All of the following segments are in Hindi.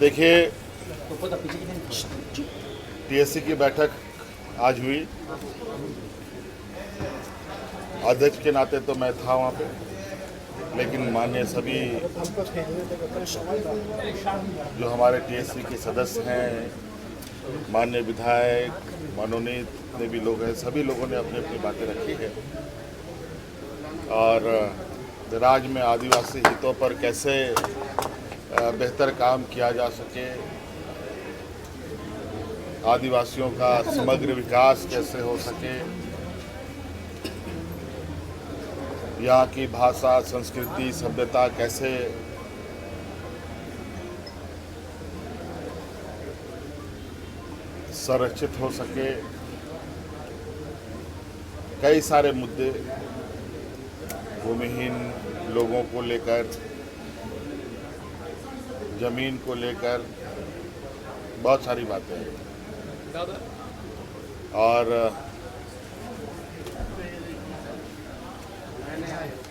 देखिए, टीएससी की बैठक आज हुई। अध्यक्ष के नाते तो मैं था वहाँ पे, लेकिन माननीय सभी जो हमारे टीएससी के सदस्य हैं, माननीय विधायक, मनोनीत जितने भी लोग हैं, सभी लोगों ने अपनी अपनी बातें रखी है। और राज्य में आदिवासी हितों पर कैसे बेहतर काम किया जा सके, आदिवासियों का समग्र विकास कैसे हो सके, यहाँ की भाषा, संस्कृति, सभ्यता कैसे संरक्षित हो सके, कई सारे मुद्दे भूमिहीन लोगों को लेकर, जमीन को लेकर बहुत सारी बातें हैं। और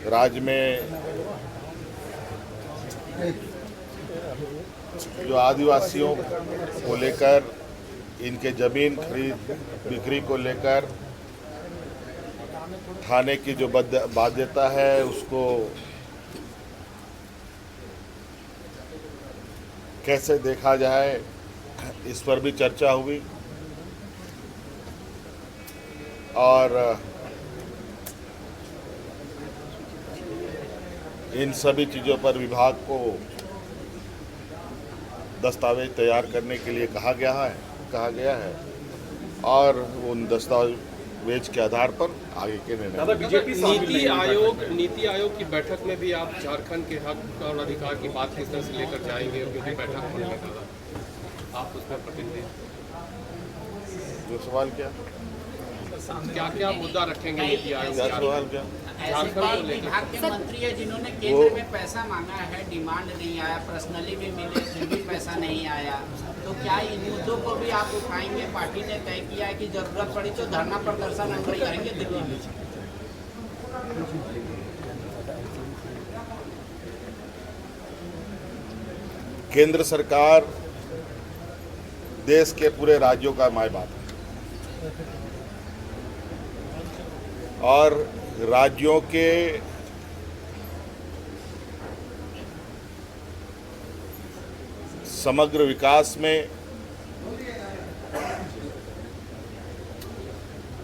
राज्य में जो आदिवासियों को लेकर, इनके जमीन खरीद बिक्री को लेकर थाने की जो बाध्यता है, उसको कैसे देखा जाए, इस पर भी चर्चा हुई। और इन सभी चीज़ों पर विभाग को दस्तावेज तैयार करने के लिए कहा गया है और उन दस्तावेज के आधार पर आगे के निर्णय। बीजेपी नीति आयोग की बैठक में भी आप झारखंड के हक और अधिकार की बात किस तरह से लेकर जाएंगे, क्योंकि बैठक होने का आप उसमें प्रतिनिधि जो सवाल क्या मुद्दा रखेंगे नीति आयोग? क्या सवाल क्या? विभाग के मंत्री है जिन्होंने केंद्र में पैसा मांगा है, डिमांड नहीं आया, पर्सनली भी मिले फिर भी पैसा नहीं आया, तो क्या इन मुद्दों को भी आप उठाएंगे? पार्टी ने तय किया है कि जरूरत पड़ी तो धरना प्रदर्शन हम करेंगे दिल्ली में। केंद्र सरकार देश के पूरे राज्यों का माय बाप है और राज्यों के समग्र विकास में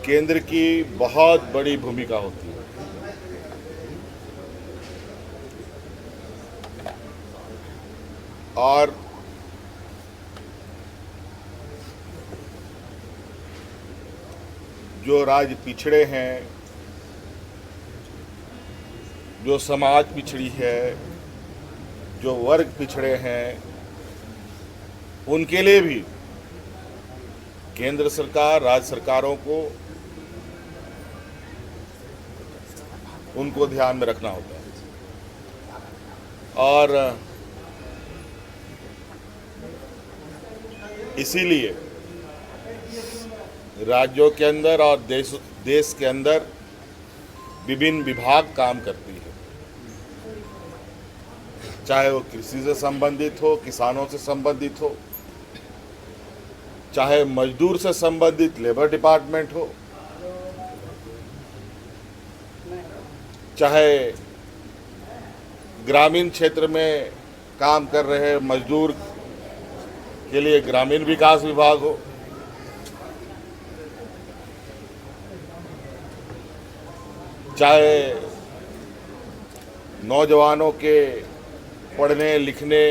केंद्र की बहुत बड़ी भूमिका होती है। और जो राज्य पिछड़े हैं, जो समाज पिछड़ी है, जो वर्ग पिछड़े हैं, उनके लिए भी केंद्र सरकार, राज्य सरकारों को उनको ध्यान में रखना होता है। और इसीलिए राज्यों के अंदर और देश के अंदर विभिन्न विभाग काम करती है, चाहे वो कृषि से संबंधित हो, किसानों से संबंधित हो, चाहे मजदूर से संबंधित लेबर डिपार्टमेंट हो, चाहे ग्रामीण क्षेत्र में काम कर रहे मजदूर के लिए ग्रामीण विकास विभाग हो, चाहे नौजवानों के पढ़ने लिखने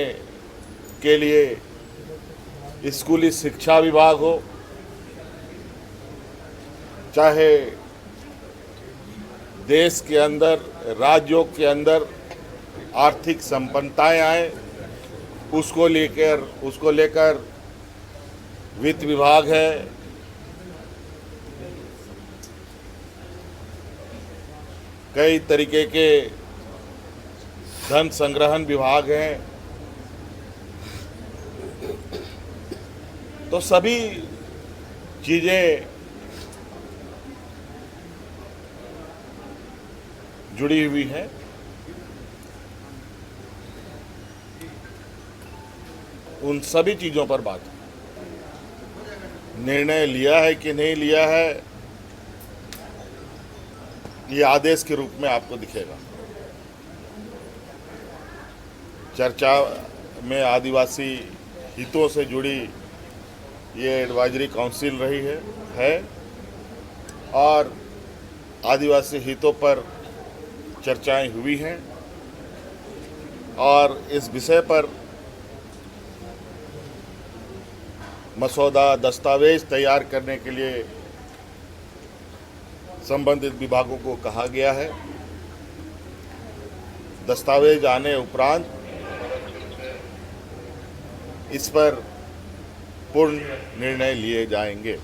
के लिए स्कूली शिक्षा विभाग हो, चाहे देश के अंदर, राज्यों के अंदर आर्थिक संपन्नताएं आए, उसको लेकर वित्त विभाग है, कई तरीके के धन संग्रहण विभाग हैं। तो सभी चीजें जुड़ी हुई हैं। उन सभी चीज़ों पर बात हुई। निर्णय लिया है कि नहीं लिया है, ये आदेश के रूप में आपको दिखेगा। चर्चा में आदिवासी हितों से जुड़ी ये एडवाइजरी काउंसिल रही है और आदिवासी हितों पर चर्चाएं हुई हैं और इस विषय पर मसौदा दस्तावेज तैयार करने के लिए संबंधित विभागों को कहा गया है। दस्तावेज आने उपरांत इस पर पूर्ण निर्णय लिए जाएंगे।